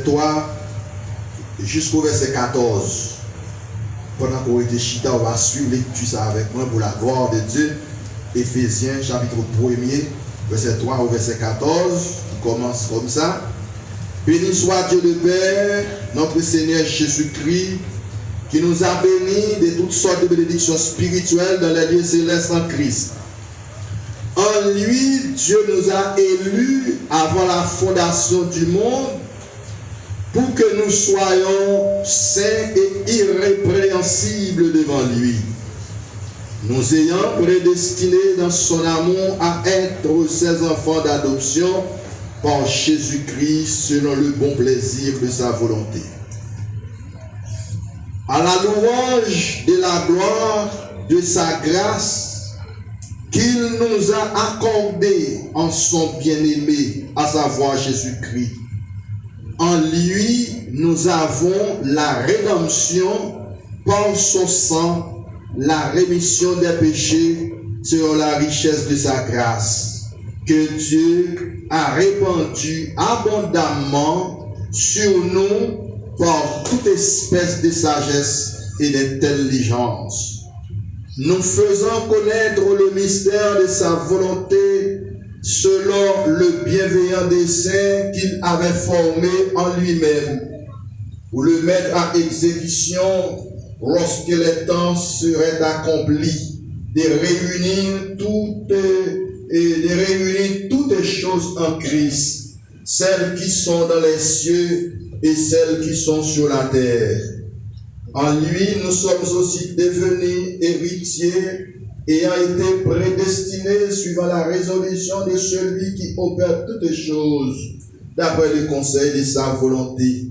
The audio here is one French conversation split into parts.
verset 3 jusqu'au verset 14. Pendant qu'on était chita, on va suivre lecture ça avec moi pour la gloire de Dieu. Éphésiens chapitre 1er, verset 3 au verset 14, qui commence comme ça. Béni soit Dieu le Père, notre Seigneur Jésus-Christ, qui nous a bénis de toutes sortes de bénédictions spirituelles dans les lieux célestes en Christ. En lui, Dieu nous a élus avant la fondation du monde pour que nous soyons saints et irrépréhensibles devant lui, nous ayant prédestinés dans son amour à être ses enfants d'adoption par Jésus-Christ selon le bon plaisir de sa volonté. À la louange de la gloire de sa grâce qu'il nous a accordée en son bien-aimé, à savoir Jésus-Christ. En lui, nous avons la rédemption par son sang, la rémission des péchés sur la richesse de sa grâce, que Dieu a répandue abondamment sur nous par toute espèce de sagesse et d'intelligence, nous faisant connaître le mystère de sa volonté selon le bienveillant dessein qu'il avait formé en lui-même, pour le mettre en exécution lorsque les temps seraient accomplis, de réunir toutes choses en Christ, celles qui sont dans les cieux et celles qui sont sur la terre. En lui, nous sommes aussi devenus héritiers, ayant été prédestinés suivant la résolution de celui qui opère toutes choses d'après le conseil de sa volonté,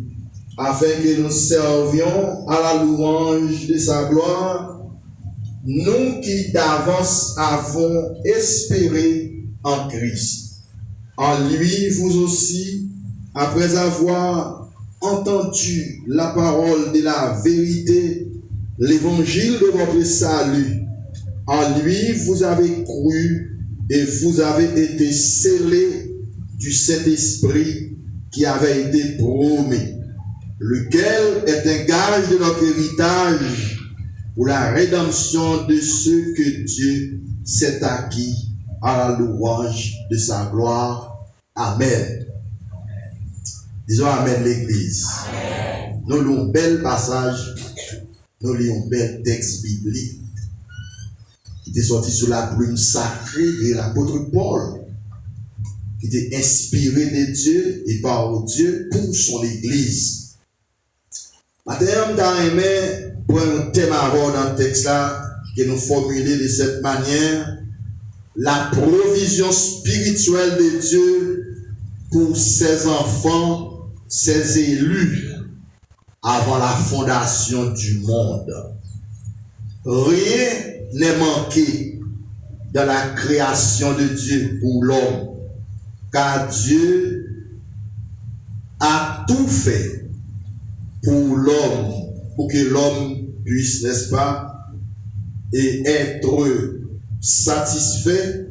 afin que nous servions à la louange de sa gloire, nous qui d'avance avons espéré en Christ. En lui, vous aussi, après avoir entendu la parole de la vérité, l'évangile de votre salut, en lui vous avez cru et vous avez été scellés du Saint-Esprit qui avait été promis, lequel est un gage de notre héritage pour la rédemption de ceux que Dieu s'est acquis à la louange de sa gloire. Amen. Disons Amen l'Église. Amen. Nous lisons un bel passage, nous lisons un bel texte biblique qui était sorti sous la plume sacrée de l'apôtre Paul, qui était inspiré de Dieu et par Dieu pour son Église. Maintenant, dans aimé pour un thème avant dans le texte là, que nous formulons de cette manière, la provision spirituelle de Dieu pour ses enfants, ses élus, avant la fondation du monde. Rien n'est manqué dans la création de Dieu pour l'homme, car Dieu a tout fait pour l'homme, pour que l'homme puisse, n'est-ce pas, et être satisfait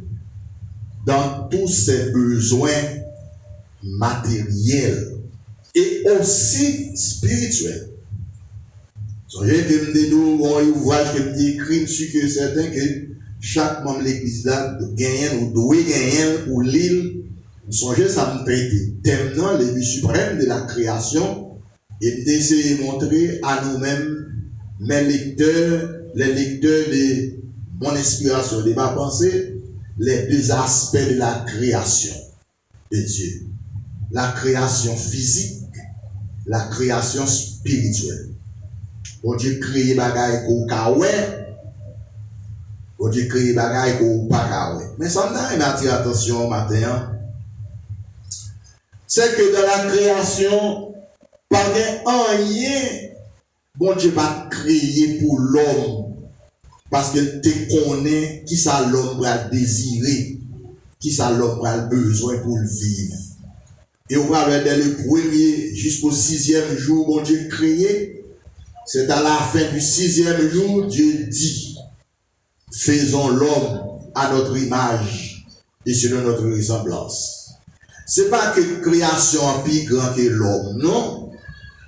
dans tous ses besoins matériels et aussi spirituels. Songez que me dit nous un ouvrage que me dit écrit sur que certain que chaque membre de l'église là gagne ou doit gagner pour l'île. Songez ça me traiter thème dans le but suprême de la création et d'essayer de montrer à nous-mêmes les lecteurs de mon inspiration, de ma pensée, les deux aspects de la création de Dieu. La création physique, la création spirituelle. Bon Dieu crée bagaille qu'on kawe, bon Dieu crée bagaille qu'on pas kawe. Mais ça m'a attiré attention matin, c'est que dans la création, pas rien, bon Dieu pas créé pour l'homme, parce qu'il te connaît qui ça l'homme va désirer, qui ça l'homme va besoin pour le vivre. Et on va dès le premier jusqu'au 6e jour, bon Dieu créé. C'est à la fin du 6e jour, Dieu dit, faisons l'homme à notre image et selon notre ressemblance. c'est pas que création est plus grand que l'homme, non.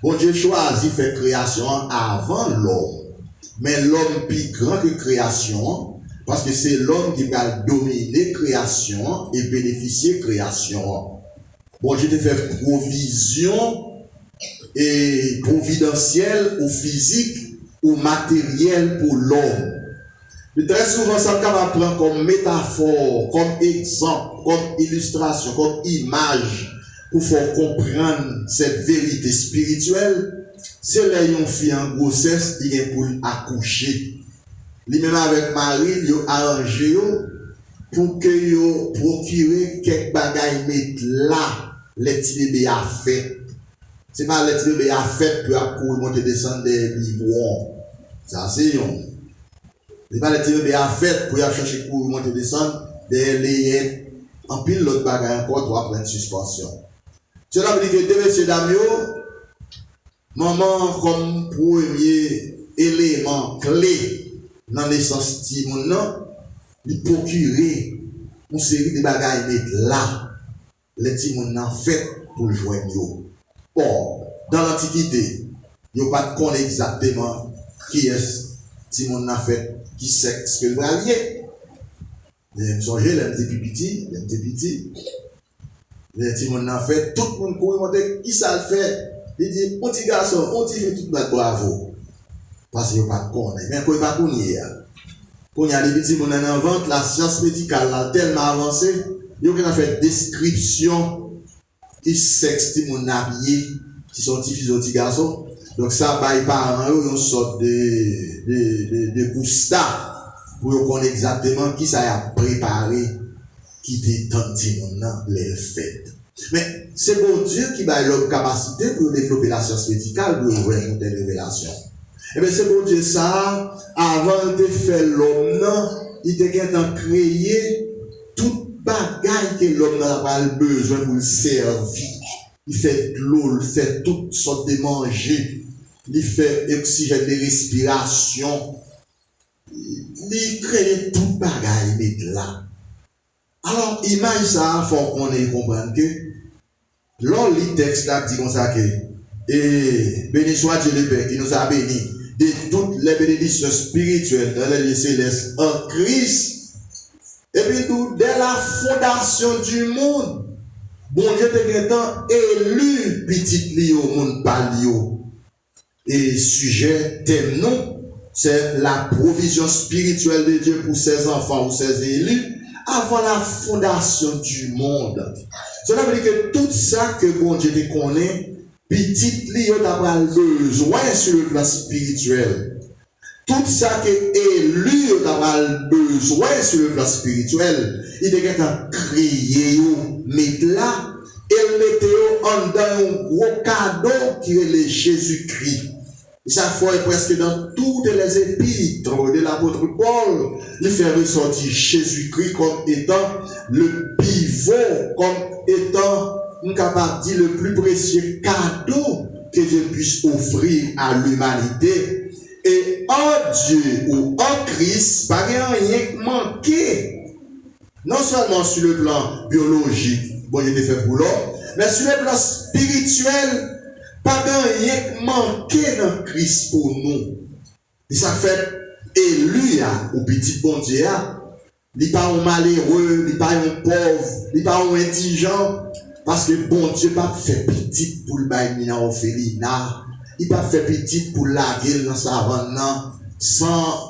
Bon Dieu choisit faire création avant l'homme. Mais l'homme plus grand que création, parce que c'est l'homme qui va dominer création et bénéficier création. Bon Dieu te fait provision et providentielle ou physique ou matériel pour l'homme. Mais très souvent, ça va prendre comme métaphore, comme exemple, comme illustration, comme image pour faire comprendre cette vérité spirituelle. C'est là une fille en grossesse, il est pour accoucher. Lui-même avec Marie, il a arrangé pour que il procure quelques bagailles mettre là, les petits bébés à fait. C'est pas les petits bébés à fait pour accourir, monter, descendre des biberons. Ça c'est un. C'est pas les petits bébés à fait pour chercher courir, monter, descendre des layettes. En pile l'autre bagaille encore, tu vas prendre suspension. Cela veut dire que deux messieurs dames, maman comme premier élément clé dans la naissance de Timon, il procurer une série de bagages mettre là, les Timon fait pour le joindre. Or, dans l'Antiquité, il n'y a pas de connaître exactement qui est Timon fait, qui sexe que le bralier. Je me songe, les petits pipiti, les Timon fait, tout le monde court, qui ça le fait? Il dit, mon petit garçon, on dit tout notre bravo. Parce qu'il n'y a pas de connaître. Mais quand il n'y a pas de connaître, quand il y a des petits gens en vente, la science médicale a tellement avancé, il y a fait description qui sexe de mon habillé, qui sont petits filles, petits garçons. Donc ça, il part en une sorte de booster pour connaître exactement qui ça a préparé, qui était tant de monde les fait. Mais c'est bon Dieu qui a l'homme capacité pour développer la science médicale pour ouvrir une telle révélation. Et bien c'est bon Dieu ça, avant de faire l'homme, il était créé toute bagaille que l'homme n'a besoin pour le servir. Il fait de l'eau, il fait toutes sortes de manger, il fait oxygène de respiration, il crée toute bagaille de là. Alors, imagine ça, il faut qu'on comprenne que, lors du texte là, dit comme ça que, et béni soit Dieu le Père qui nous a bénis de toutes les bénédictions spirituelles dans les lieux célestes en Christ. Et puis tout, dès la fondation du monde, bon Dieu te temps élu petit li au monde palio. Et sujet, thème non, c'est la provision spirituelle de Dieu pour ses enfants ou ses élus avant la fondation du monde. Cela veut dire que tout ça que bon Dieu te connaît, petit li yo t'a besoin sur le plan spirituel. Tout ça que élu yo t'a besoin sur le plan spirituel, il te créé yo, mettre là, et mettre en dans un gros cadeau qui est le Jésus-Christ. Ça fait presque dans toutes les épîtres de l'apôtre Paul, il fait ressortir Jésus-Christ comme étant le pivot, comme étant, on capable de dire, le plus précieux cadeau que Dieu puisse offrir à l'humanité. Et en Dieu ou en Christ, pas rien manqué. Non seulement sur le plan biologique, bon, il est fait pour l'homme, mais sur le plan spirituel, pas rien manqué dans Christ pour nous. Et ça fait élu au petit bon Dieu. Il n'est pas un malheureux, il n'est pas un pauvre, il n'est pas un indigent. Parce que bon Dieu n'a pas fait petit pour le bailler dans l'orphelinat. Il n'a pas fait petit pour la gueule dans sa vanne, sans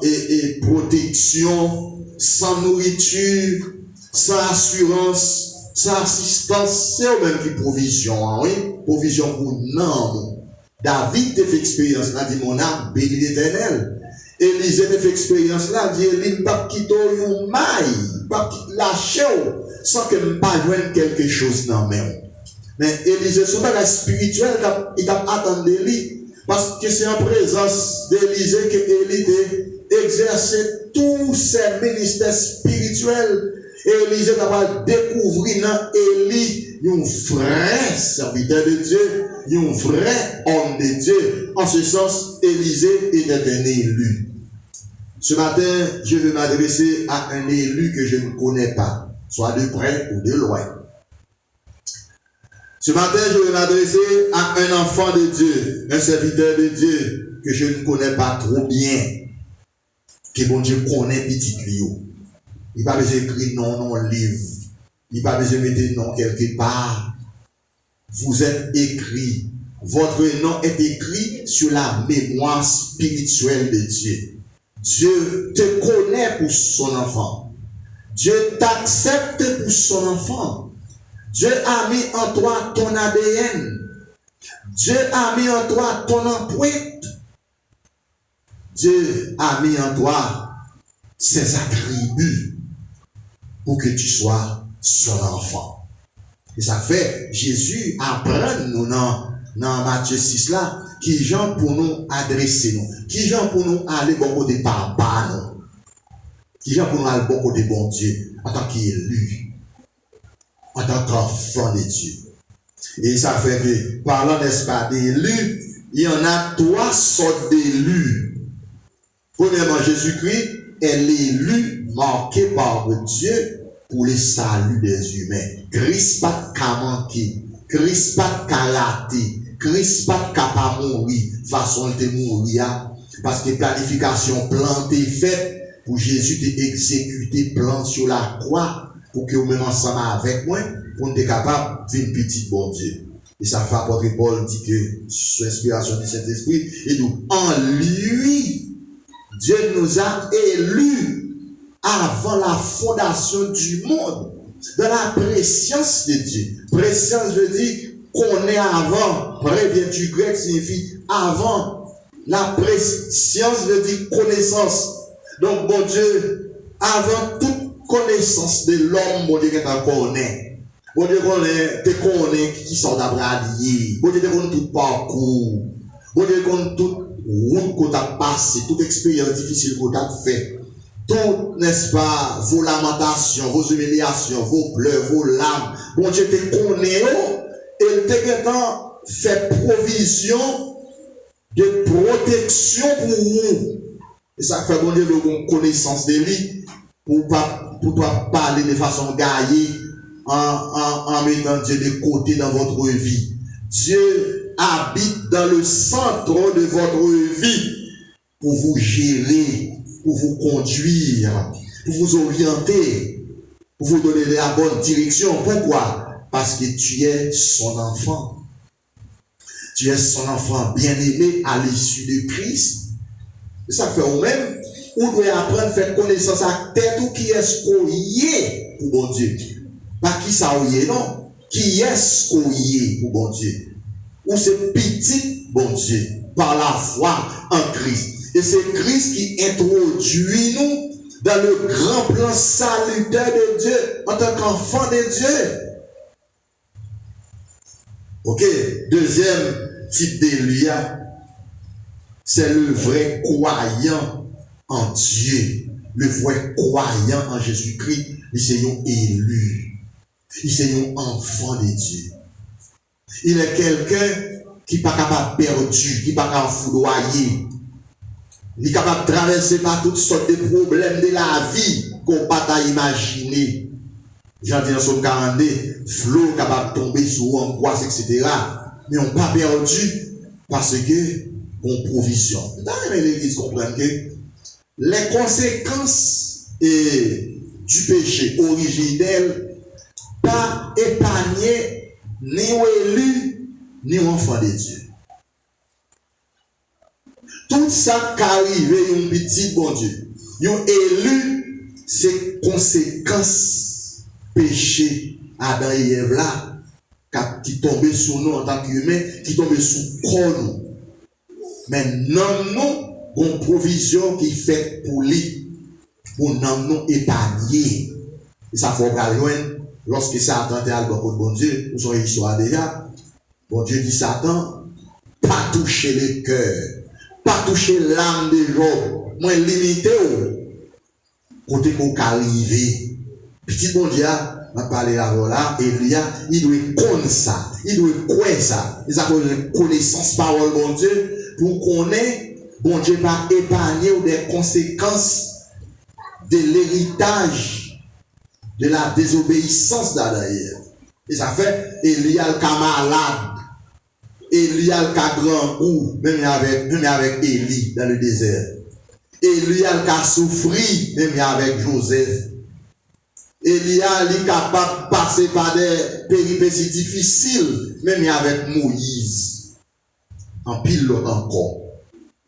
protection, sans nourriture, sans assurance. Sa assistance, c'est au même qui provision, oui, provision pour non. David a fait expérience là, dit mon âme, béni l'Éternel. Élisée a fait expérience là, dit il ne pas quitter un maille, pas lâcher sans que ne pas joindre quelque chose dans même. Mais Élisée, son bagage spirituel, il t'a attendu lui, parce que c'est en présence d'Élisée que Élie a exercé tous ses ministères spirituels. Et Élisée va découvrir dans Élie un vrai serviteur de Dieu, un vrai homme de Dieu. En ce sens, Élisée était un élu. Ce matin, je veux m'adresser à un élu que je ne connais pas, soit de près ou de loin. Ce matin, je vais m'adresser à un enfant de Dieu, un serviteur de Dieu que je ne connais pas trop bien, que bon Dieu connaît petit lui. Il n'a pas besoin d'écrire non dans le livre. Il n'a pas besoin de mettre non quelque part. Vous êtes écrit. Votre nom est écrit sur la mémoire spirituelle de Dieu. Dieu te connaît pour son enfant. Dieu t'accepte pour son enfant. Dieu a mis en toi ton ADN. Dieu a mis en toi ton empreinte. Dieu a mis en toi ses attributs pour que tu sois son enfant. Et ça fait, Jésus apprend nous dans Matthieu 6 là, qui gens pour nous adresser nous, qui gens pour nous aller bon côté papa nous, qui gens pour nous aller bon côté bon Dieu, en tant qu'élu, en tant qu'enfant de Dieu. Et ça fait que, parlant n'est-ce pas d'élus, il y en a 3 sortes d'élus. Premièrement, Jésus-Christ est l'élu marqué par Dieu pour le salut des humains. Christ pas qu'à manquer, Christ pas qu'à rater, Christ pas qu'à pas mourir, façon de mourir, parce que planification plan est faite pour Jésus d'exécuter plan sur la croix, pour que vous même ensemble avec moi, pour nous être capable de vivre petit bon Dieu. Et ça fait apôtre Paul dit que, sous l'inspiration du Saint-Esprit, et nous, en lui, Dieu nous a élus avant la fondation du monde, dans la préscience de Dieu. Préscience veut dire qu'on est avant. Vient du grec signifie avant. La préscience veut dire connaissance. Donc, bon Dieu, avant toute connaissance de l'homme, bon Dieu, qui t'a connaît. Bon Dieu, te connaît qui sont d'après alliés. Bon Dieu, te connaît tout parcours. Bon Dieu, te connaît toute route qu'on t'a passé, toute expérience difficile qu'on t'a fait. Tout, n'est-ce pas, vos lamentations, vos humiliations, vos pleurs, vos larmes. Bon Dieu te connaît, et il t'a fait provision de protection pour vous. Et ça fait bon Dieu de connaissance de lui pour toi parler de façon gaillée en mettant Dieu de côté dans votre vie. Dieu habite dans le centre de votre vie pour vous gérer, pour vous conduire, pour vous orienter, pour vous donner la bonne direction. Pourquoi? Parce que tu es son enfant. Tu es son enfant bien-aimé à l'issue de Christ. Et ça fait au même, on doit apprendre à faire connaissance à tête ou qui est-ce qu'on y est pour bon Dieu. Pas qui ça y est, non. Qui est-ce qu'on y est pour bon Dieu. Ou c'est petit bon Dieu, par la foi en Christ. Et c'est Christ qui introduit nous dans le grand plan salutaire de Dieu en tant qu'enfant de Dieu. Ok, deuxième type d'élu, c'est le vrai croyant en Dieu. Le vrai croyant en Jésus-Christ, il c'est un élu. Il c'est un enfant de Dieu. Il est quelqu'un qui n'est pas capable de perdre, qui n'est pas capable de foudroyer. Il est capable de traverser par toutes sortes de problèmes de la vie qu'on ne peut pas imaginer. J'en dis dans son 42, flot capable de tomber sur angoisse, etc. Mais on n'a pas perdu parce que on provision. Dans l'Église, comprendre que les conséquences du péché originel pas épargné ni aux élus ni aux enfants de Dieu. Tout ça qui arrive, un petit bon Dieu, un élu, c'est conséquences péché Adam et Ève là, qui tombaient sur nous en tant qu'humains, qui tombaient sous corps. Mais non, une provision qui est faite pour lui, pour nous épargner. Et ça faut pas loin, lorsque Satan est à bon Dieu, nous sommes histoire déjà. Bon Dieu dit Satan, pas toucher le cœur, pas toucher l'âme de l'homme, moins limité côté qu'on arrive. Petit bon Dieu, on a parlé là, il doit connaître ça, il doit croire ça. Il a une connaissance parole bon Dieu pour qu'on ait, bon Dieu pas épargné ou des conséquences de l'héritage de la désobéissance d'Adam et Ève. Et ça fait, Elia le cas malade. Elia le cas grand goût, même avec Élie dans le désert. Elia le cas souffri, même avec Joseph. Elia est capable de passer par des péripéties difficiles, même avec Moïse. En pile l'autre encore.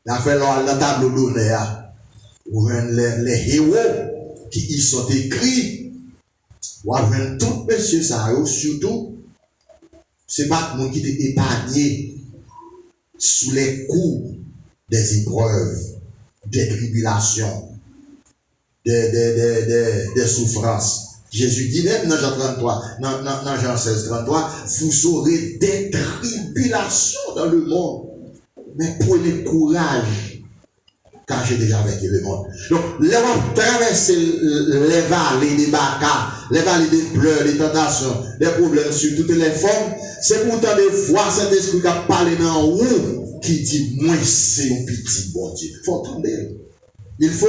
Il a fait le tableau d'honneur. Les héros qui y sont écrits. Ou avec tout monsieur ça, surtout, c'est pas le monde qui est épargné sous les coups des épreuves, des tribulations, des souffrances. Jésus dit même dans Jean 33, dans Jean 16, 33, vous aurez des tribulations dans le monde. Mais prenez courage, car j'ai déjà vaincu le monde. Donc, là, on traverse les vallées des bacas, les vallées des pleurs, des tentations, des problèmes sur toutes les formes. C'est pourtant de voir cet esprit qui a parlé dans vous, qui dit, moi, c'est un petit bon Dieu. Il faut entendre. Il faut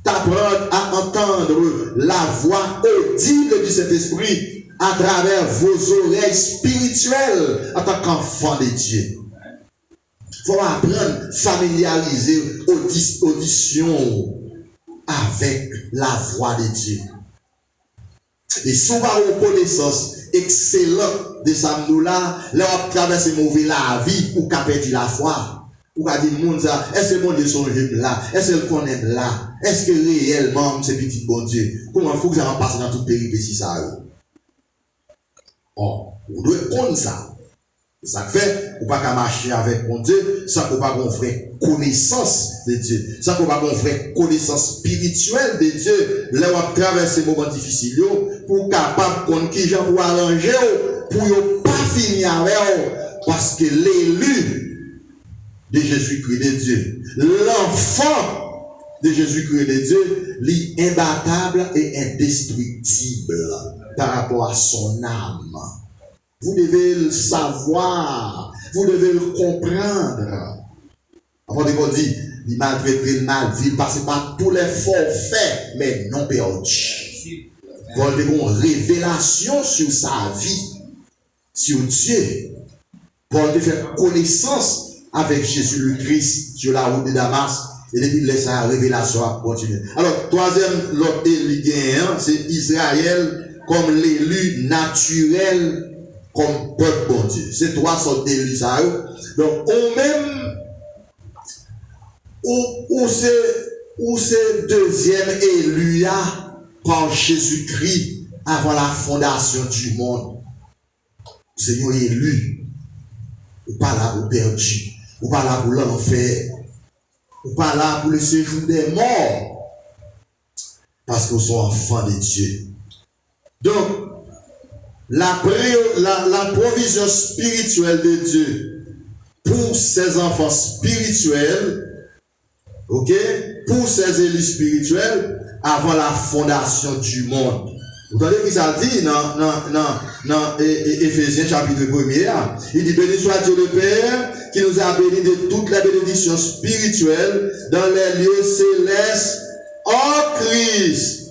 t'apprendre à entendre la voix audible du Saint-Esprit à travers vos oreilles spirituelles en tant qu'enfant de Dieu. Il faut apprendre à familiariser audition avec la voix de Dieu. Et souvent, une connaissance excellente de ça, là, on traverse mauvais la vie ou qu'a perdu la foi. Ou qu'a dit, est-ce que mon Dieu songe là? Est-ce qu'elle connaît là? Est-ce que réellement, c'est petit bon Dieu? Comment il faut que ça en passe dans toute péripétie ça? Oh, vous devez connaître ça. Ça fait, ou pas qu'à marcher avec mon Dieu, ça qu'on pas qu'on vraie connaissance de Dieu, ça qu'on pas qu'on vraie connaissance spirituelle de Dieu, là on traverse ces moments difficiles, pour capable qu'on qui j'en pour arranger, pour ne pas finir avec, parce que l'élu de Jésus-Christ de Dieu, l'enfant de Jésus-Christ de Dieu, est imbattable et indestructible par rapport à son âme. Vous devez le savoir, vous devez le comprendre. Avant de vous dire, il maltraite le mal, il passe par tous les forfaits, mais non perdus. Vous avez une révélation sur sa vie, sur Dieu. Vous avez fait connaissance avec Jésus le Christ sur la route de Damas. Et depuis laisse la révélation à continuer. Alors, troisième, l'autre élu, c'est Israël comme l'élu naturel comme peuple bon Dieu. C'est trois sortes d'élus. Donc, ou même, ou c'est deuxième élu par Jésus-Christ avant la fondation du monde. C'est un élu. Ou pas là pour perdu. Ou pas là pour l'enfer. Ou pas là pour le séjour des morts. Parce que nous sommes enfants de Dieu. Donc, la provision spirituelle de Dieu pour ses enfants spirituels, ok, pour ses élus spirituels avant la fondation du monde. Vous entendez ce que ça dit dans Éphésiens chapitre 1er. Il dit, béni soit Dieu le Père qui nous a bénis de toutes les bénédictions spirituelles dans les lieux célestes en Christ.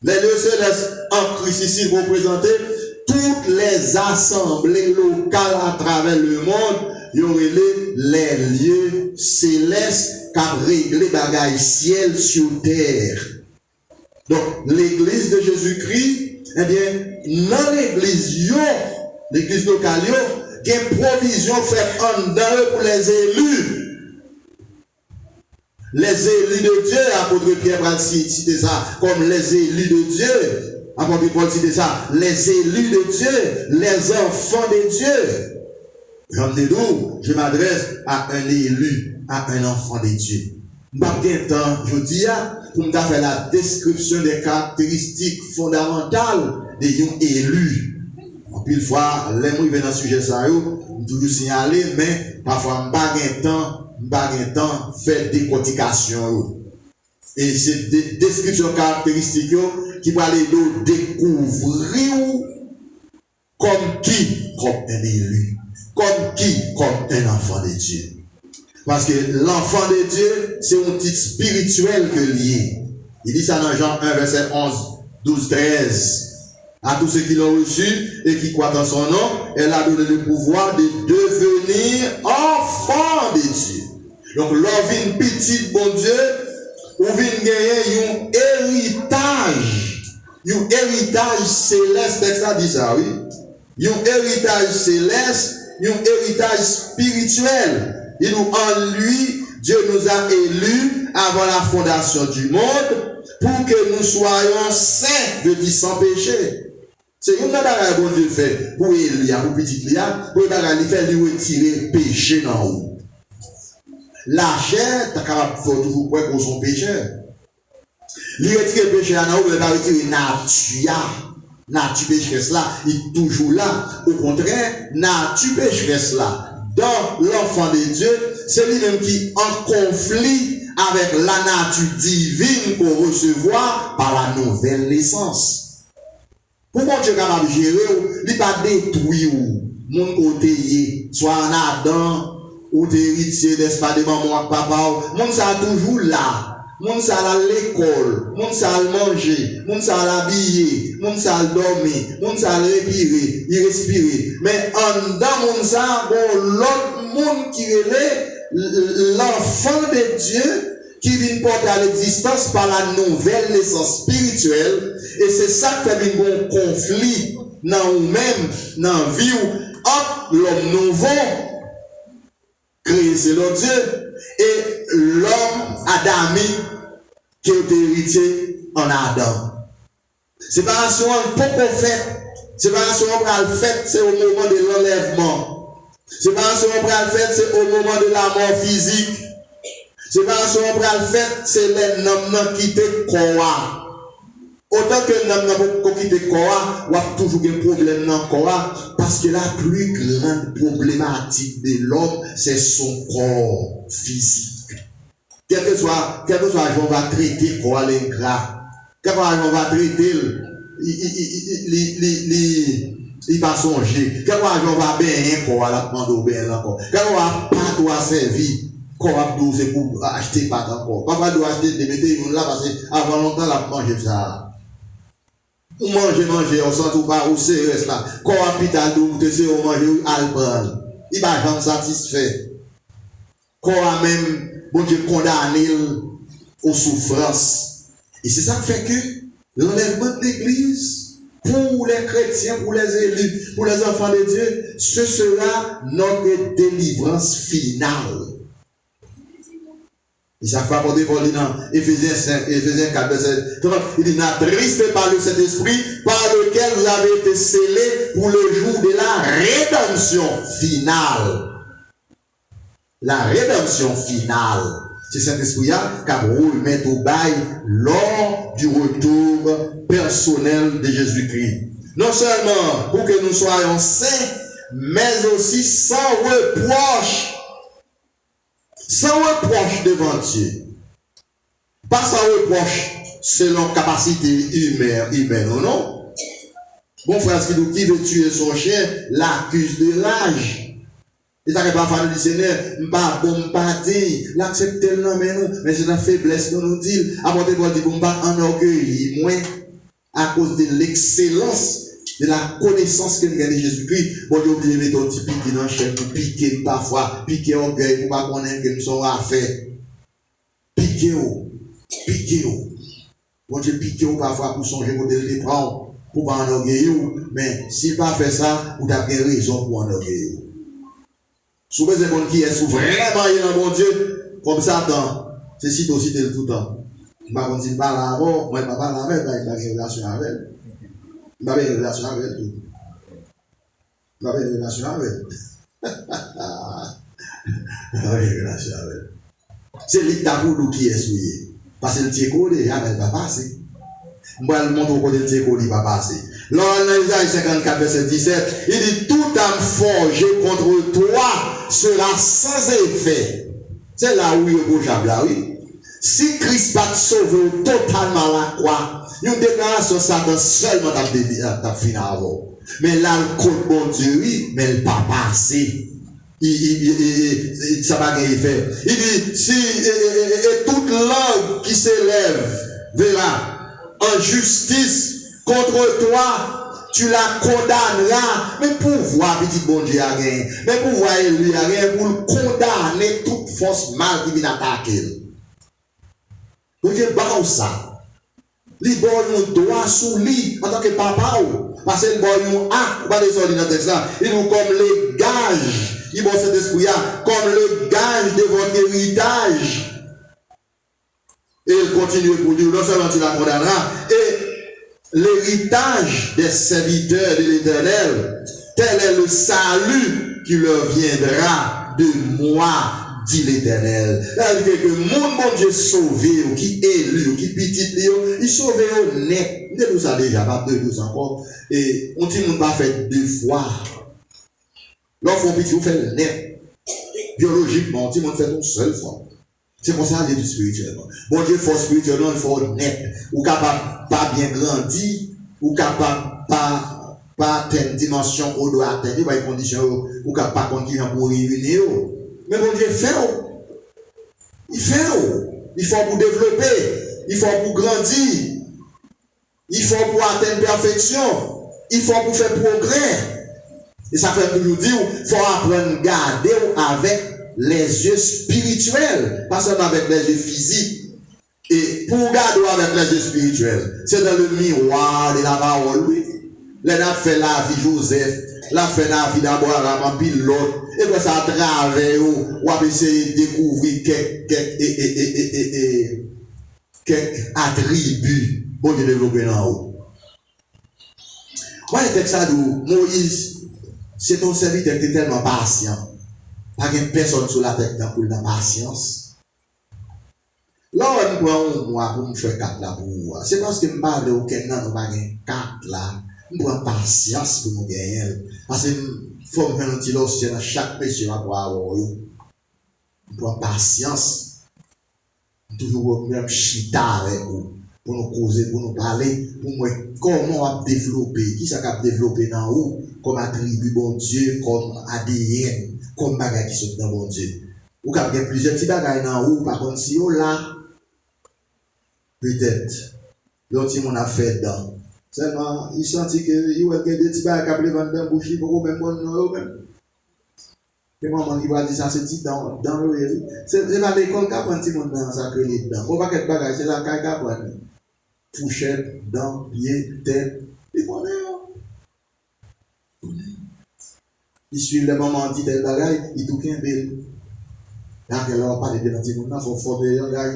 Les lieux célestes en Christ ici représentés, toutes les assemblées locales à travers le monde, il y aurait les lieux célestes qui ont réglé bagaille ciel sur terre. Donc, l'église de Jésus-Christ, eh bien, dans l'église locale, il y a une provision faite en dedans pour les élus. Les élus de Dieu, apôtre Pierre va citer ça, comme les élus de Dieu. Apôtre Paul cite ça, les élus de Dieu, les enfants de Dieu. Je m'adresse à un élu, à un enfant de Dieu. Je dis, pour me faire la description des caractéristiques fondamentales des élus. En pile fois, les mots viennent dans le sujet, ça, je toujours signaler, mais parfois, je n'ai pas de temps faire décortication. Et c'est des descriptions caractéristiques qui vont aller nous découvrir comme qui? Comme un élu. Comme qui? Comme un enfant de Dieu. Parce que l'enfant de Dieu, c'est un titre spirituel que lié. Il dit ça dans Jean 1, verset 11, 12, 13. À tous ceux qui l'ont reçu et qui croient en son nom, elle a donné le pouvoir de devenir enfants de Dieu. Donc, l'on petite, bon Dieu, ou vient gagner un héritage céleste, ça dit ça, oui. Un héritage céleste, un héritage spirituel. Et nous, en lui, Dieu nous a élus avant la fondation du monde pour que nous soyons saints, de dire sans péché. C'est une chose que Dieu fait pour Elia, pour petit Elia, pour lui retirer le péché dans haut. La chair, tu es capable de faire toujours quoi pour son pécheur. Lui retirer le péché dans haut, il va retirer nature. Nature pécheresse là, il est toujours là. Au contraire, nature pécheresse là, dans l'enfant de Dieu, c'est lui-même qui est en conflit avec la nature divine qu'on recevoir par la nouvelle naissance. Pour mon Dieu capable de gérer, il pas détruire mon côté, soit en Adam, ou d'héritier, n'est-ce pas, de maman, papa, mon ça toujours là. Moun sa à l'école, moun sa à manger, moun sa à l'habiller, moun sa à dormir, moun sa à respirer, y respirer. Mais en dedans moun sa, bon, l'autre monde qui est l'enfant de Dieu, qui vient porter à l'existence par la nouvelle naissance spirituelle. Et c'est ça qui fait un bon conflit dans nous-mêmes, dans la vie, entre l'homme nouveau, créé selon Dieu, et l'homme adamique qui est héritier en Adam. Séparation, pourquoi fait? Séparation, on va le faire, c'est au moment de l'enlèvement. Séparation, on va le faire, c'est au moment de la mort physique. Séparation, on va le faire, c'est les noms qui quittent Korah. Autant que nous avons quitté Korah, on a toujours un problème dans Korah, parce que la plus grande problématique de l'homme, c'est son corps physique. Quel que soit on va traiter Korah l'ingrat, quel que soit on va traiter, il va songer, quel que soit on va bien Korah, la demande bien encore, quel que soit pas doit servir. Korah c'est pour acheter pas encore. Papa doit acheter des météores là parce que avant longtemps la manger ça. Manger, on sent tout pas où c'est reste là. Korah hôpital d'où tu sais on manger alban. Il va jamais satisfait. Korah même bon Dieu condamné aux souffrances. Et c'est ça qui fait que l'enlèvement de l'église pour les chrétiens, pour les élus, pour les enfants de Dieu, ce sera notre délivrance finale. Et ça fait apporter Paul dans Éphésiens 5, Éphésiens 4, verset 30. Il dit, n'attristé par le Saint-Esprit, par lequel vous avez été scellés pour le jour de la rédemption finale. La rédemption finale. C'est Saint-Esprit-là qui a remis au bail lors du retour personnel de Jésus-Christ. Non seulement pour que nous soyons saints, mais aussi sans reproche. Sans reproche devant Dieu. Pas sans reproche selon capacité humaine ou non. Bon frère, qui veut tuer son chien, l'accuse de rage. Il n'a pas fallu du Seigneur, pas bon, pas dit, l'accepte tellement, mais c'est la faiblesse qu'on nous dit. Apportez pour dire, bon, pas en orgueil, moins à cause de l'excellence de la connaissance que nous avons de Jésus-Christ. Bon Dieu, oubliez mettre un petit piqué dans le chien pour piquer parfois, piquer orgueil pour pas connaître que nous sommes à faire. Piquer. Bon Dieu, piquer parfois pour songer pour les prendre, pour pas en orgueil. Mais s'il pas fait ça, vous avez raison pour en orgueil. Si vous avez un qui est vraiment dans mon Dieu, comme ça, c'est si aussi tout le temps. Je ne sais pas si je parle avant, moi je ne parle pas avec, il y a une relation avec elle. Il y a une relation avec elle tout. Il y a une relation avec elle. Il y a une relation avec elle. C'est l'Itaboudou qui est souillé. Parce que le Tchéko, il ne va pas passer. Moi, je montre au côté le Tchéko, il ne va pas passer. Lors dans Isaïe 54, verset 17, il dit, tout âme forgée contre toi sera sans effet. C'est là où il est beau, là, oui. Si Christ va te sauver totalement à la croix, une déclaration Satan seulement t'a fini avant. Mais là, le code bon Dieu, oui, mais il pas passé. Ça va gagner effet. Il dit, si et toute langue qui s'élève verra en justice contre toi tu la condamneras. Mais pouvoir, petit bon Dieu a gagné. Mais pouvoir élu a gagné pour le condamner toute force mal qui vient attaquer. Bon Dieu, bah ça. Li bon nous doit sous lui en tant que papa ou. Parce que bon nous a, pas des ordres dans le texte là. Il nous comme les gages. Il bon cet esprit là, comme le gage de votre héritage. Et il continue pour dire, non seulement tu la condamneras, et l'héritage des serviteurs de l'Éternel, tel est le salut qui leur viendra de moi, dit l'Éternel. C'est-à-dire que mon bon Dieu sauvé, ou qui élu, ou qui petit, il sauvé au net. Nous ça déjà, pas 2 jours encore. Et on dit, on va faire 2 fois. L'enfant petit, vous faites le net. Biologiquement, on dit, on fait une seule fois. C'est pour ça qu'il est spirituellement. Bon Dieu, force spirituellement, il faut net. Ou capable pas bien grandir, ou capable pas atteindre dimension où doit atteindre, pas une condition, ou capable pas continuer pour réunir. Mais bon Dieu fait. Il fait. Il faut pour développer. Il faut pour grandir. Il faut pour atteindre perfection. Il faut pour faire progrès. Et ça fait toujours dire, il faut apprendre à garder avec les yeux spirituels, pas seulement avec les yeux physiques. Et pour garder avec les yeux spirituels, c'est dans le miroir de la parole, oui. Là, on a fait la vie Joseph, là, fait la vie d'Abraham, puis l'autre, et puis ça à travers, on va essayer de découvrir quelques attributs pour développer en haut. Moi, le texte ça dit, Moïse, c'est ton serviteur qui est tellement patient. Pas de personne sur la tête pour la patience. Là, on prend un mois pour me faire 4 là pour moi. C'est parce que je ne parle de aucun nan, on va gagner 4 là. On prend patience pour nous gagner. Parce que il faut me faire un petit losse dans chaque péché à avoir. On prend patience. Toujours même chita avec vous. Pour nous causer, pour nous parler, pour moi, comment on va développer, qui ça va développer dans où, comme attribut bon Dieu, comme ADN, comme bagaille qui sont dans bon Dieu. Ou qu'il y a plusieurs petits bagailles dans où, par contre, si on là, peut-être, l'autre, on a fait dedans. Seulement, il sentit que, il y a des petits bagailles qui vont dans la bouche, il faut même bon nom, même. Et maman, il va dire ça, c'est dit dans le réveil. C'est pas l'école qui apprend si mon dans ça que les dedans. On va quelque bagaille, c'est la caille qui apprend. Fourchette, dents, pieds, tête, et qu'on est. Il suit le moment dit tel bagaille, il tout qu'un bel. Là, qu'elle va parler de l'antimon, il faut former un gars.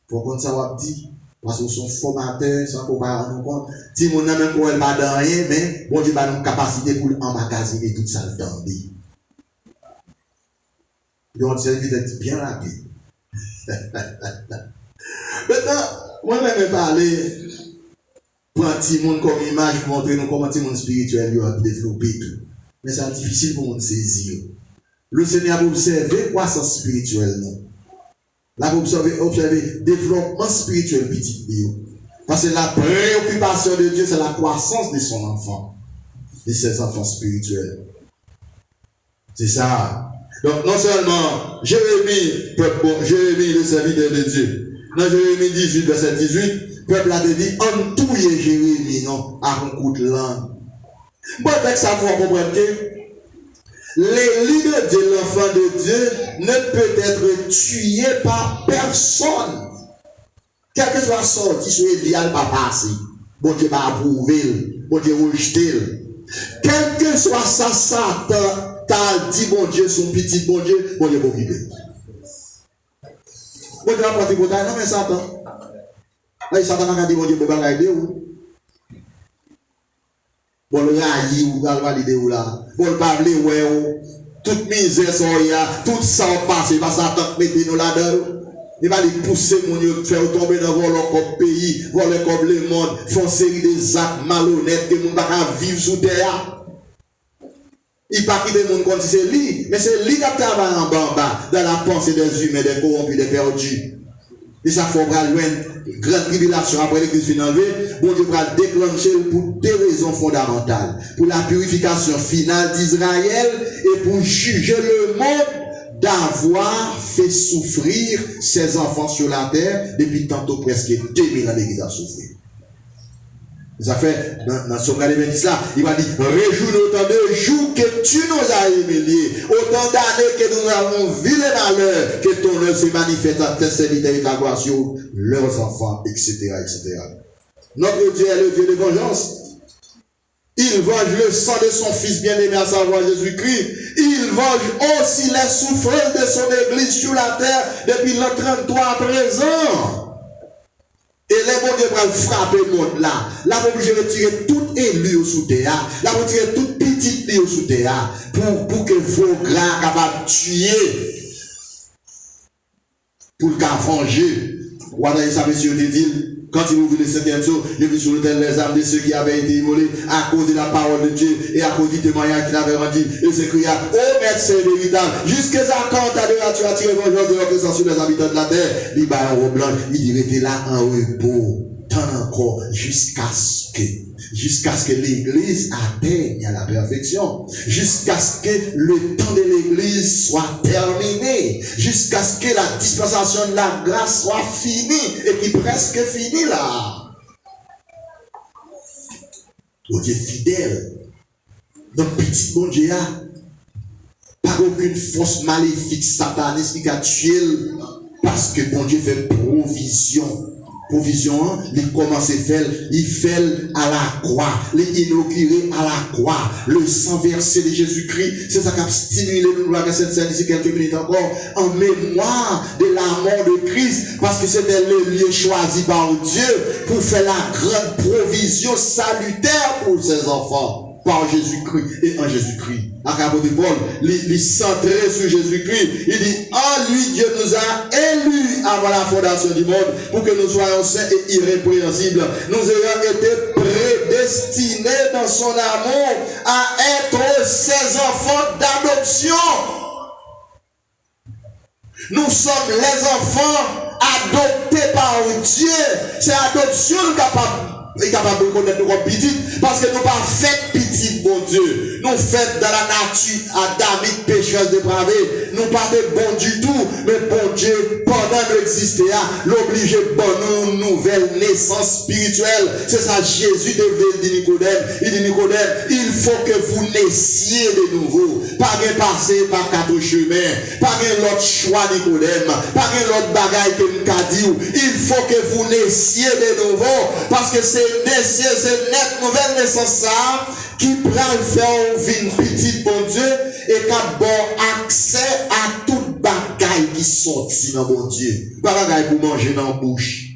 Pour qu'on ça dit, parce qu'ils sont formateurs, sans qu'on va rendre compte. Si mon n'a même pas elle pas dans rien, mais bon Dieu va nous capacité pour emmagasiner tout ça dans le donc, c'est peut-être bien rapide. Maintenant, moi, je vais parler pour un petit monde comme image, pour montrer nous comment un petit monde spirituel a développé tout. Mais c'est difficile pour nous saisir. Le Seigneur a observé croissance spirituelle. Là, vous observez développement spirituel petit bio. Parce que la préoccupation de Dieu, c'est la croissance de son enfant, de ses enfants spirituels. C'est ça. Donc, non seulement Jérémie, le serviteur de Dieu, dans Jérémie 18, verset 18, peuple a dit, en tout y est Jérémie, non, à un coup de langue. Bon, avec ça, il faut comprendre que l'élu de Dieu, l'enfant de Dieu, ne peut être tué par personne. Quel que soit sorti sur Élie, il ne va pas passer. Bon Dieu va approuver, bon Dieu rejeter. Quel que soit ça, Satan, t'as dit bon Dieu, son petit bon Dieu va occuper. Bon Dieu va porter pour non mais Satan. Satan a dit bon Dieu, va aider ou. Bon le railler ou va valider ou là. Bon le parler ou. Toute misère soya, tout ça passe, il va Satan mettre nous là-dedans. Il va les pousser mon Dieu, faire tomber dans le pays, voler comme le monde, faire série des actes malhonnêtes que mon va vivre sous terre. Il ne pas quitter le monde comme si c'est lui, mais c'est lui qui travaille en bas, dans la pensée des humains, des corrompus, des perdus. Et ça faut loin, grande tribulation après l'église finale, bon Dieu va déclencher pour 2 raisons fondamentales. Pour la purification finale d'Israël et pour juger le monde d'avoir fait souffrir ses enfants sur la terre depuis tantôt presque 2000 ans l'église a souffert. Ça fait, dans son cas 26 là, il va dire, réjouis-nous autant de jours que tu nous as humiliés, autant d'années que nous avons vu les malheurs, que ton œuvre se manifeste à tes serviteurs et ta gloire sur leurs enfants, etc., etc. Notre Dieu est le Dieu de vengeance. Il venge le sang de son Fils bien-aimé, à savoir Jésus-Christ. Il venge aussi les souffrances de son Église sur la terre depuis l'an 33 à présent. Et les bons Dieu vont frapper le monde là. Là, vous obligez de retirer tout élu sous terre. Là, vous retirez toute petite vie sous terre. Pour que vos gras capables de tuer. Pour le cas venger. Voilà, ça, monsieur, te dit. Quand il ouvre le 7e jour, il vit sur l'autel les âmes de ceux qui avaient été immolés à cause de la parole de Dieu et à cause du témoignage qu'il avait rendu. Et s'écria, ô maître, c'est véritable. Jusqu'à quand ta tu as tiré vengeance de notre sang sur les habitants de la terre. Il bat un haut blanc, il dit, restez là en repos, tant encore, jusqu'à ce que l'église atteigne à la perfection, jusqu'à ce que le temps de l'église soit terminé, jusqu'à ce que la dispensation de la grâce soit finie et qui est presque finie là. Oh Dieu fidèle, dans petit bon Dieu, pas aucune force maléfique sataniste qui a tué parce que bon Dieu fait provision. Provision, il commence à faire, il fait à la croix, il inauguré à la croix, le sang versé de Jésus-Christ, c'est ça qui a stimulé nous à cette scène ici quelques minutes encore, en mémoire de la mort de Christ, parce que c'était le lieu choisi par Dieu pour faire la grande provision salutaire pour ses enfants. Par Jésus-Christ et en Jésus-Christ. À propos de Paul, il centré sur Jésus-Christ. Il dit, en lui, Dieu nous a élus avant la fondation du monde pour que nous soyons saints et irrépréhensibles. Nous ayons été prédestinés dans son amour à être ses enfants d'adoption. Nous sommes les enfants adoptés par Dieu. C'est adoption capable de connaître nos petites, parce que nous pas fait petite, bon Dieu. Nous fait dans la nature adamique, pécheuse, dépravée. Nous pas de bon du tout, mais bon Dieu, pendant nous exister, l'obligé de une nouvelle naissance spirituelle. C'est ça, Jésus devait dire Nicodème. Il dit Nicodème, il faut que vous naissiez de nouveau. Pas de passer par quatre chemins. Pas de l'autre choix, Nicodème. Pas de l'autre bagaille que nous avons dit. Il faut que vous naissiez de nouveau. Parce que c'est cette nouvelle naissance ça qui prend faire une petite bon Dieu et qui a bon accès à toute bagaille qui sortit dans bon Dieu. Pas bagaille pour manger dans la bouche.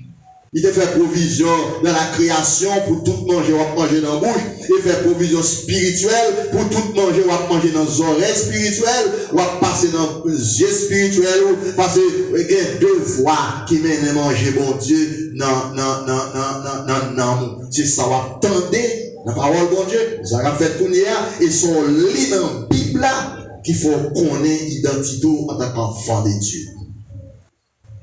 Il te fait provision dans la création pour tout manger ou manger dans la bouche. Il fait provision spirituelle pour tout manger ou manger dans les oreilles spirituelles ou passer dans les yeux spirituels ou passer il y a deux voies qui mènent à manger bon Dieu non. C'est ça, vous attendez la parole bon Dieu. Ça a fait tout hier et son lit dans la Bible qu'il faut qu'on ait identité en tant qu'enfant de Dieu.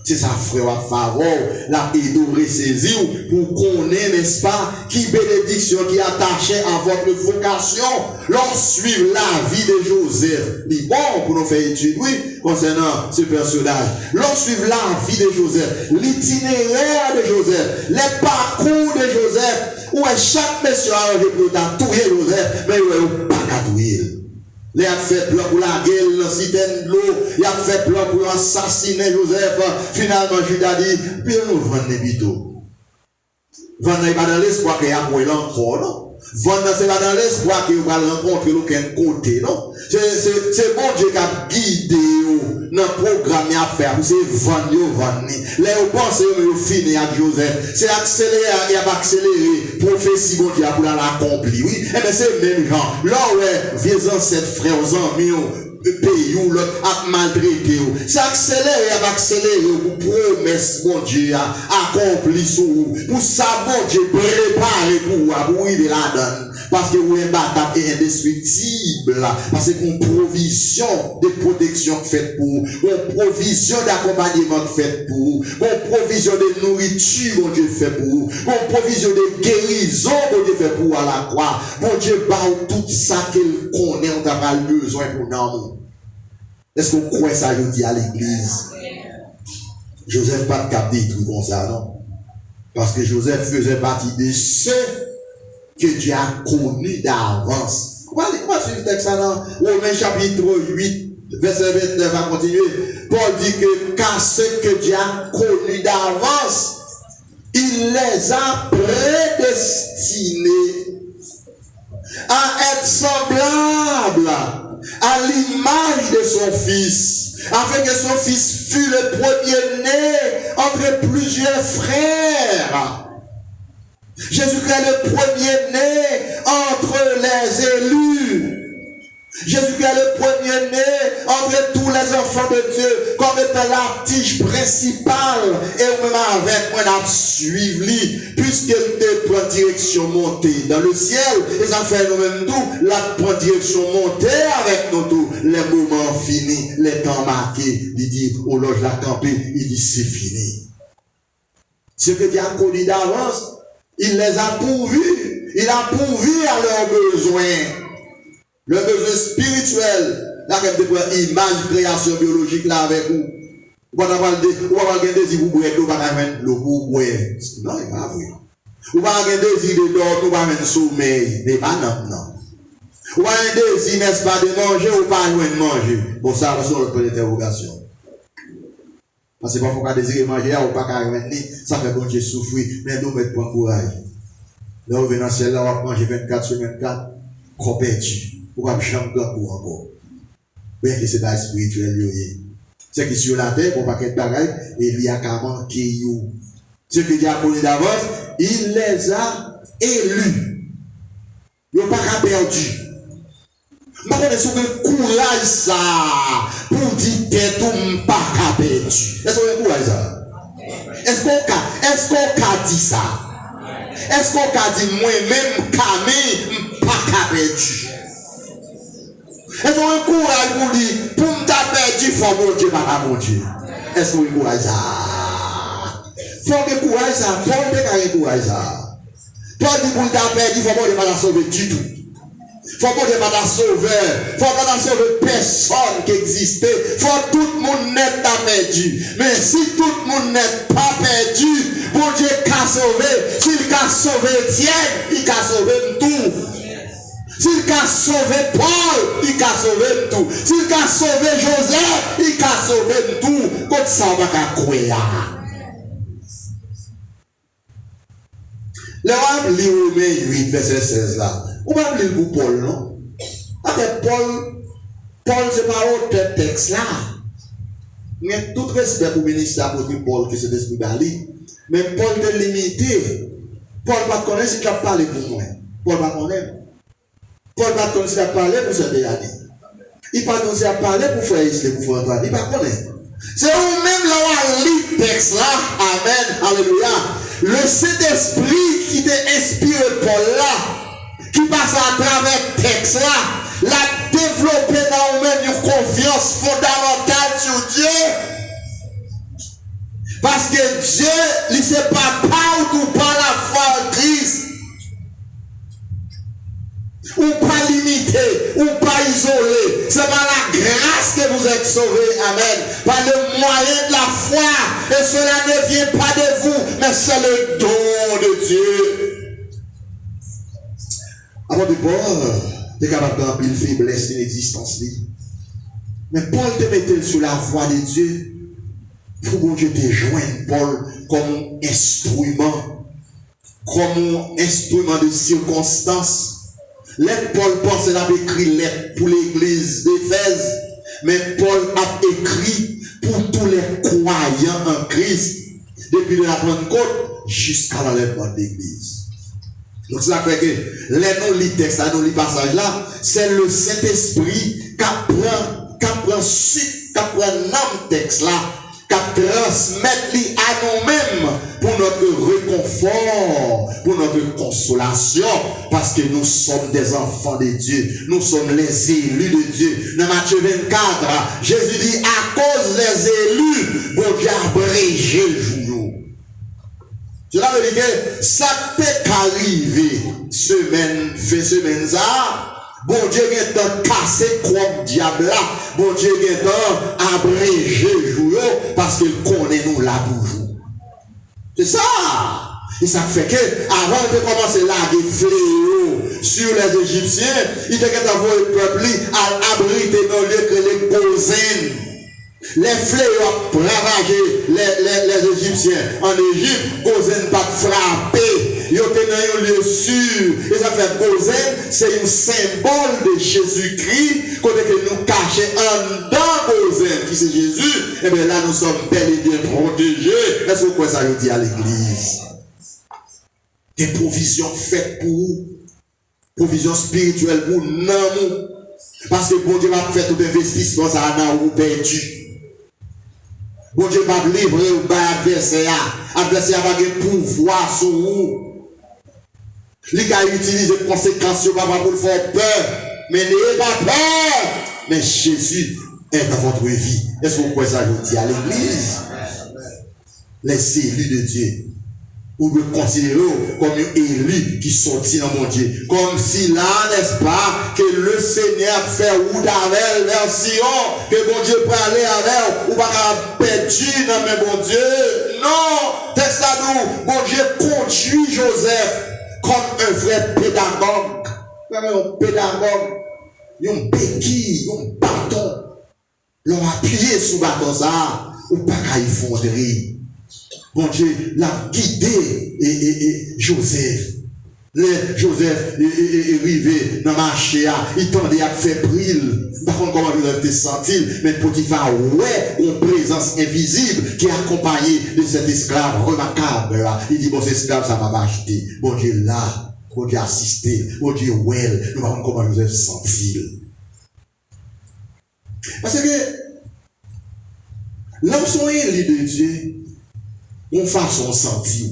C'est ça, frère Pharaon, la édoré saisi pour qu'on ait, n'est-ce pas, qui bénédiction qui est attachée à votre vocation. L'on suit la vie de Joseph. C'est bon pour nous faire étude, oui, concernant ce personnage. L'on suit la vie de Joseph, l'itinéraire de Joseph, les parcours de Joseph, où chaque monsieur a arrangé pour tatouer Joseph, mais il n'a pas tatoué. Il a fait plan pour la guerre, la citerne de l'eau. Il a fait plan pour assassiner Joseph. Finalement, Judas dit, bien nous vendons les bidons. Vendons pas dans l'espoir qu'il y a moyen encore, non? Vendons c'est pas dans l'espoir qu'il va rencontrer l'aucun côté, non? C'est bon Dieu qui a guidé dans le programme à faire. C'est vendre. Là, vous pensez que vous finissez avec Joseph. C'est accéléré, il a accéléré. Prophétie, bon Dieu, pour l'accomplir. Oui, et bien c'est le même genre. Là, ouais, vieux ancêtres, frères, amis, pays où l'autre a maltraité. C'est accéléré, il a accéléré pour promesse, bon Dieu, accomplir sous pour ça, bon Dieu, préparer pour arriver là-dedans. Parce que vous êtes imbattable et indestructible. Parce que une provision de protection faite pour vous, une provision d'accompagnement faite pour vous, une provision de nourriture, bon Dieu, fait pour vous, une provision de guérison, bon Dieu, fait pour vous à la croix. Bon Dieu, bat tout ça qu'il connaît, on a besoin pour nous. Est-ce qu'on croit ça, je dis à l'église? Joseph pas de cap des trucs comme ça, non? Parce que Joseph faisait partie de ceux que Dieu a connu d'avance. On va suivre le texte dans Romains chapitre 8, verset 29 à continuer. Paul dit que car ceux que Dieu a connus d'avance, il les a prédestinés à être semblables à l'image de son Fils, afin que son Fils fût le premier-né entre plusieurs frères. Jésus-Christ est le premier-né entre les élus. Jésus-Christ est le premier-né entre tous les enfants de Dieu, comme étant la tige principale, et même avec moi, on a suivi, puisqu'il te prend direction montée dans le ciel, et ça fait nous-mêmes tout, la prend direction montée avec nous tous, les moments finis, les temps marqués, il dit, oh loge la campé, il dit, c'est fini. Ce que Dieu a connu d'avance, il les a pourvus, il a pourvu à leurs besoins. Le besoin spirituel, là, quand vous avez une image création biologique là avec vous, vous avez un désir pour boire, vous n'avez pas de l'eau pour boire. Non, il n'est pas vrai. Vous avez un désir de dormir, vous n'avez pas de sommeil. Mais pas non. Vous avez un désir, n'est-ce pas, de manger ou pas de manger. Bon, ça, c'est notre point d'interrogation. Parce que parfois, quand vous désirez manger, ou pas qu'à revenir, ça fait bon Dieu souffrir, mais nous mettons pas courage. Là, vous venez dans le ciel, là, on va manger 24 sur 24, qu'on perdu. Ou pas chambre pour encore. Bien que c'est pas spirituel, c'est que sur la terre, on va pas qu'être bagaille, et il y a qu'à manquer. Ce que Dieu a connu d'avance, il les a élus. Ils n'ont pas qu'à perdu. Je connais sur le courage ça, pour dire que tout n'est pas qu'à perdu. Est-ce qu'on a courage ça? Est-ce qu'on a dit ça? Est-ce qu'on a dit moi-même, Camille, pas qu'à perdu? Est-ce qu'on a un courage pour dire, pour me taper, il faut mon Dieu, pas mon Dieu. Est-ce qu'on a un courage ça? Il faut que courage ça, il faut que courage ça. Toi, tu pour me taper, il faut mon Dieu, pas sauver du tout. Il faut mon Dieu, pas sauver. Il faut pas sauver personne qui existait. Il faut que tout le monde n'est pas perdu. Mais si tout le monde n'est pas perdu, mon Dieu qu'a sauvé. S'il a sauvé Étienne, il a sauvé tout. S'il a sauvé Paul, il a sauvé tout. S'il a sauvé Joseph, il a sauvé tout. Comme ça, on va croire. Là, on va lire Romains 8, verset 16 là. On va lire pour Paul, non? Avec Paul, c'est pas autre texte là. Mais tout respect pour le ministre apôtre Paul, qui c'est l'esprit d'Ali. Mais Paul est limité. Paul ne connaît pas si tu as parlé pour moi. Paul ne connaît. Paul va commencer à parler pour cette année. Il va commencer à parler pour faire Isle, pour faire Antoine. Il va connaître. C'est vous-même là où on lit le texte là. Amen. Alléluia. Le Saint-Esprit qui t'a inspiré Paul là, qui passe à travers le texte là, l'a développé dans vous-même une confiance fondamentale sur Dieu. Parce que Dieu, il ne sait pas partout par la foi en Christ. Ou pas limité, ou pas isolé. C'est par la grâce que vous êtes sauvés. Amen. Par le moyen de la foi. Et cela ne vient pas de vous, mais c'est le don de Dieu. Avant de Paul, tu es capable d'un pile faiblesse d'une existence. Mais Paul te mettait sur la voie de Dieu. Pour que Dieu te joigne, Paul, comme instrument de circonstance. Lettre Paul pense qu'il a écrit lettre pour l'église d'Éphèse, mais Paul a écrit pour tous les croyants en Christ, depuis la Pentecôte jusqu'à l'enlèvement de l'église. Donc cela fait que les non-lit texte, les non-lit passage là, c'est le Saint-Esprit qui prend texte là, qui transmet à nous-mêmes pour notre réconfort, pour notre consolation, parce que nous sommes des enfants de Dieu, nous sommes les élus de Dieu. Dans Matthieu 24, Jésus dit, à cause des élus, bon Dieu a abrégé le jour. Cela veut dire que ça peut arriver semaine ça. Bon Dieu vient de casser comme diable là. Bon Dieu vient d'abréger le jour parce qu'il connaît nous là toujours. C'est ça. Et ça fait que, avant de commencer à laguer fléau sur les Égyptiens, il était qu'à avoir le peuple à abriter dans le lieu que les Gozen. Les fléaux ont ravagé les Égyptiens. En Égypte, Gozen pas frappé. Ils ont tenu un lieu sûr. Et ça fait Gozen, c'est un symbole de Jésus-Christ. Côté que nous cachons en dans Gozen, qui c'est Jésus. Et bien là, nous sommes bel et bien protégés. Est-ce que vous croyez ça, je dis à l'église? Des provisions faites pour vous. Provisions spirituelles pour nous. Parce que bon Dieu va faire tout investissement, ça a nous perdu. Bon Dieu va livrer au bas adversaire. Adversaire va avoir pouvoir sur vous. Il va utiliser les conséquences pour le faire peur. Mais n'ayez pas peur. Mais Jésus est dans votre vie. Est-ce que vous croyez ça, je dis à l'église? Les élus de Dieu. Ou de considérer comme un élu qui sortit dans mon Dieu. Comme si là, n'est-ce pas, que le Seigneur fait ou d'avec vers Sion, que mon Dieu peut aller avec, ou pas perdu dans mes bon Dieu. Non, texte à nous, mon Dieu conduit Joseph comme un vrai pédagogue. Un pédagogue, un béquille, un bâton. L'on appuyé sur le bâton ça, ou pas qu'à effondrer. Bon Dieu l'a guidé et Joseph. Joseph est arrivé dans le marché, il tendait à faire fébrile. Par contre, comment Joseph était senti, mais Potiphar, ouais, une présence invisible qui est accompagnée de cet esclave remarquable. Là. Il dit, bon, cet esclave, ça m'a acheté. Bon Dieu là, bon Dieu assisté, bon Dieu well, nous voyons comment Joseph senti. Parce que lorsqu'on est élu de Dieu, on façon sentir.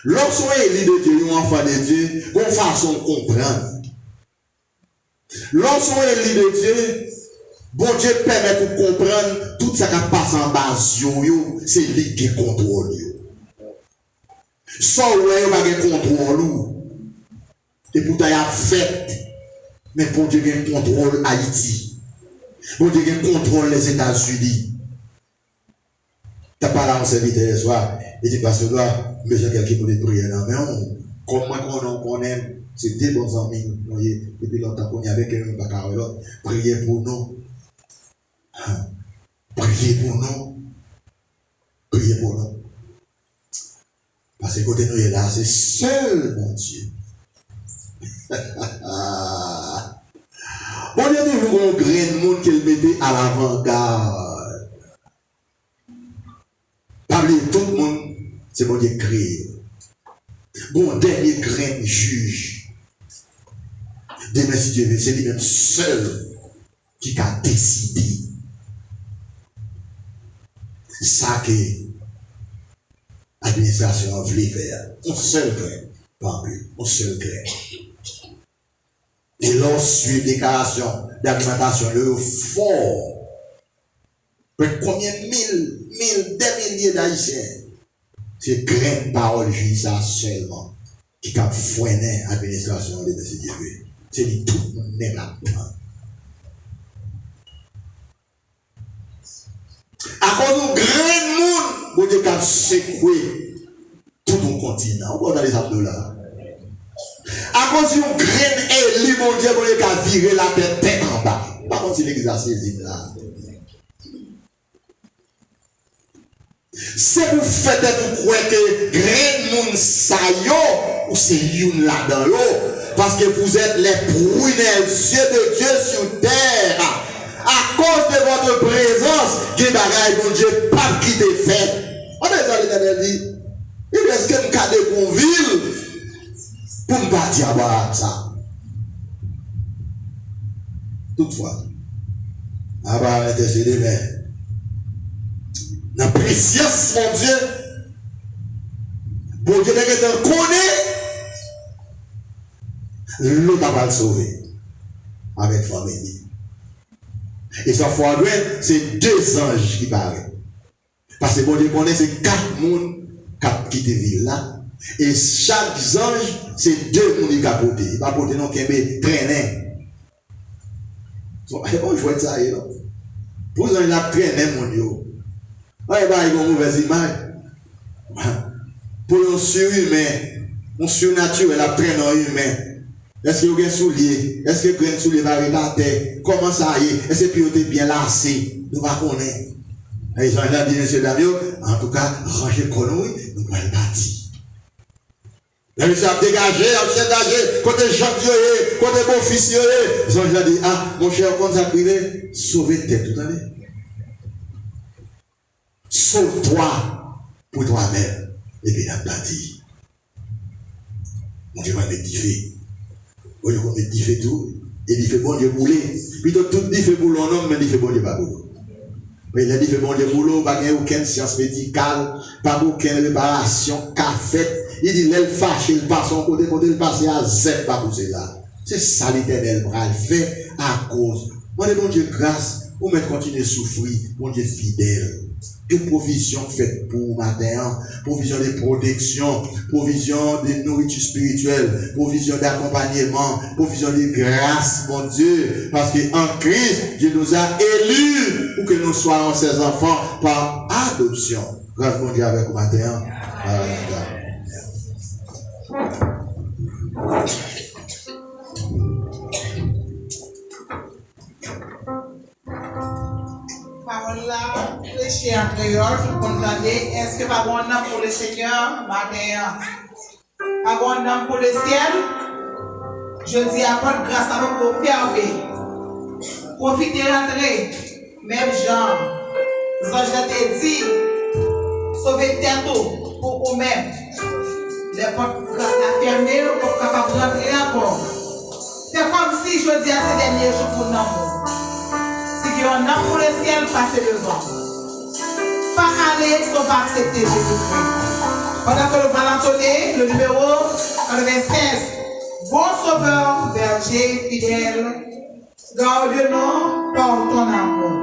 Lorsqu'on est élu de Dieu, on enfant de Dieu, on façon comprendre. Lorsqu'on est élu de Dieu, bon Dieu permet de comprendre tout ça qui passe en bas, c'est lui qui contrôle. Sans ouais, on a un contrôle. Et pourtant, il y a fait. Mais bon Dieu a un contrôle Haïti. Bon Dieu a un contrôle les États-Unis. Tu as parlé à un serviteur ce soir, et tu passes là, mais j'ai quelqu'un pour les prier. Mais comme moi, on aime, c'est des bons amis, depuis longtemps qu'on y avait quelqu'un qui a prier pour nous. Priez pour nous. Priez pour nous. Parce que côté nous est là, c'est seul mon Dieu. On a toujours un grain de monde qu'il mettait à l'avant-garde. Parler tout le monde, c'est mon Dieu créé. Bon, dernier grain juge. Demain, si Dieu veut, c'est lui-même seul qui a décidé. C'est ça que l'administration voulait faire. Un seul grain, pas plus, un seul grain. Et lorsque une déclaration d'alimentation, le fort. Combien des milliers d'Haïtiens, c'est grain de parole juif ça seulement qui a freiné l'administration de M. Dieu. C'est dit tout le monde n'est pas prendre. À cause du grain de monde, bon Dieu a secoué tout le continent. On va dans les Abdullah. À cause du grain élu, mon Dieu a viré la tête en bas. Par contre, si l'église a saisi là. C'est pour faire pour croire que grain moun sa yo ou c'est youn là-dedans yo parce que vous êtes les prunelles yeux de Dieu sur terre à cause de votre présence qui bagaille bon Dieu pas qui te fait. On est dans l'Éternel dit il reste que m'kade pour ville pour me partir à boire ça. Toutefois à part intercéder mais la présence, mon Dieu, bon Dieu, te connaît, l'autre va le sauver avec famille. Et sa foi, c'est 2 anges qui paraissent. Parce que bon Dieu connaît, c'est 4 personnes qui quittent la ville là. Et chaque ange, c'est 2 personnes qui capotent. Il va porter non qui traîner. Bon, je vois ça, non? Pour ça, il a traîné, mon Dieu. Ouais, bah, ils ont une mauvaise image. pour un surhumain, un surnaturel à traîner humain. Est-ce que vous avez un soulier? Est-ce que vous avez un soulier par la terre? Comment ça y est? Est-ce que vous êtes bien lassé? Nous ne connaissons pas. Et Jean-Jacques dit, monsieur Damio, en tout cas, rangez le colon, nous allons partir. Le monsieur a dégagé, côté Jacques, côté mon fils, Jean-Jacques dit, ah, mon cher, quand ça privé, sauvez tête, tout à l'heure. Sauve-toi pour toi-même. Et puis, il a parti. Mon Dieu va mettre du feu. Mon Dieu va mettre du feu tout. Et il fait bon Dieu bouler. Plutôt tout dit fait boulot, non, mais il fait bon Dieu pas boulot. Mais il a dit fait bon Dieu boulot, pas aucune science médicale, pas aucune réparation qu'a faite. Il dit, l'elle fâche, il passe son côté, il passe à Z, pas pour cela. C'est ça l'éternel bras, il fait à cause. Moi, mon Dieu, grâce, ou même continuer à souffrir, mon Dieu fidèle. Que provision faite pour matin, provision de protection, provision de nourriture spirituelle, provision d'accompagnement, provision de grâce, mon Dieu, parce qu'en Christ, Dieu nous a élus pour que nous soyons ses enfants par adoption. Grâce, mon Dieu, avec vous matin. Parole là, prêcher en créole, pour entendre, est-ce que pas bon nom pour le Seigneur, matin, pas bon nom pour le ciel, je dis apporte grâce à nous pour fermer, profitez rentrer, même Jean, je t'ai dit, sauvez tête pour vous-même, les portes grâce à fermer, pour capable de rentrer encore. C'est comme si je dis à ces derniers jours pour nous. Si on a pour le ciel, passez devant. Pas aller sans pas accepter Jésus-Christ. Pendant que nous allons entonner le numéro 96, bon sauveur, berger, fidèle, garde-nous par ton amour.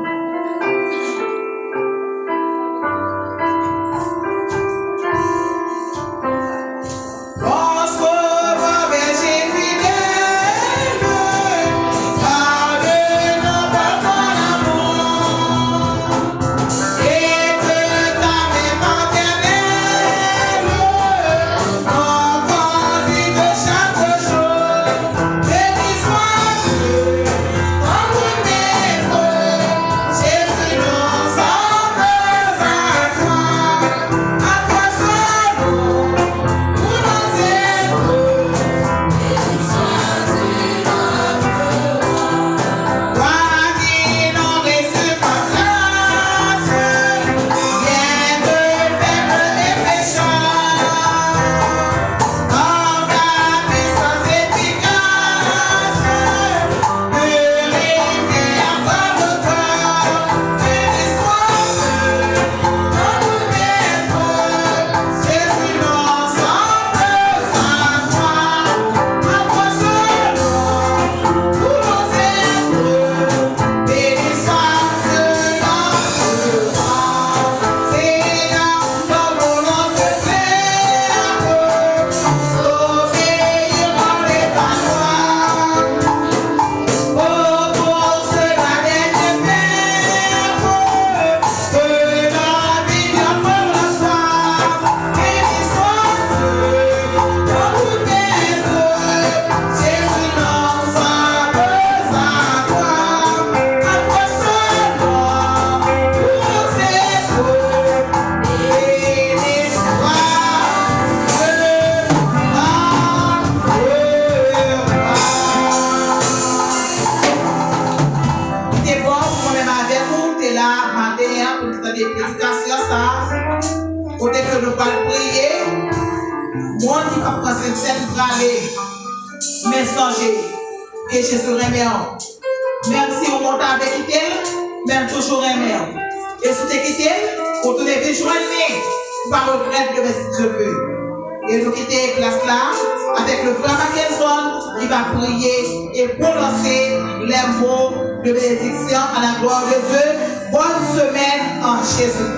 De bénédiction à la gloire de Dieu. Bonne semaine en Jésus-Christ.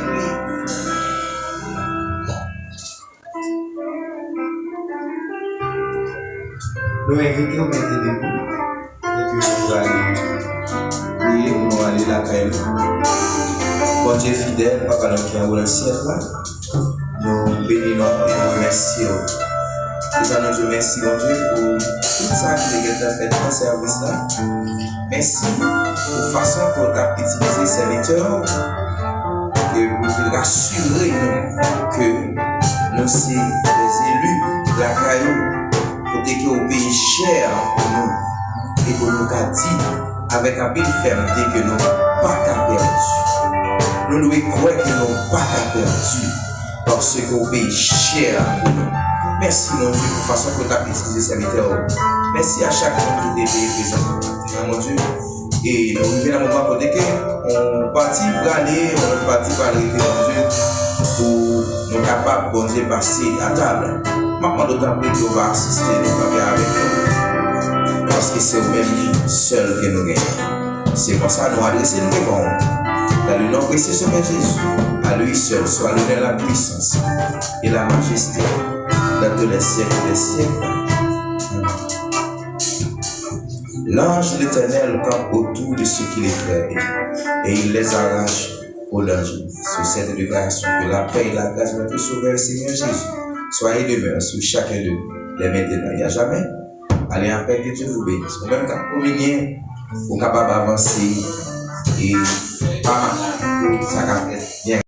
Nous invitons à mettre debout et puis nous allons prier pour nous aller la paix. Bon Dieu fidèle, Papa notre qui est au ciel, nous bénissons et nous remercions. remercier. Nous Dieu, merci mon Dieu pour tout ça que tu as fait dans le service là. Merci pour la façon dont tu as utilisé ces serviteurs pour rassurer nous que nous sommes des élus de la caillou pour que au pays cher pour nous et pour nous dit avec un peu de fermeté que nous pas qu'à perdre. Nous devons croire que nous pas qu'à perdre parce que au pays cher pour nous. Merci mon Dieu pour la façon que tu as utilisé ces serviteurs. Merci à chaque monde qui était présent. Mon Dieu. Et nous arrivons à un moment où on partit pour aller, on partit pour arriver, mon Dieu, pour nous capables, bon Dieu, passer à table. Maintenant, d'autant plus qu'on va assister, nous va avec nous. Parce que c'est au-même seul que nous gagnons. C'est pour ça que nous adressons nous devons. Dans le nom précieux de Jésus, à lui seul soit l'honneur, la puissance et la majesté dans tous les siècles des siècles. L'ange de l'Éternel campe autour de ceux qui les craignent et il les arrache au danger. Sur cette déclaration, que la paix et la grâce de notre Sauveur Seigneur Jésus soient et demeurent sur chacun de nous, les maintenant et à jamais. Allez en paix, que Dieu vous bénisse. Vous même quand vous venez, vous êtes capable d'avancer et pas mal. Ça va être bien.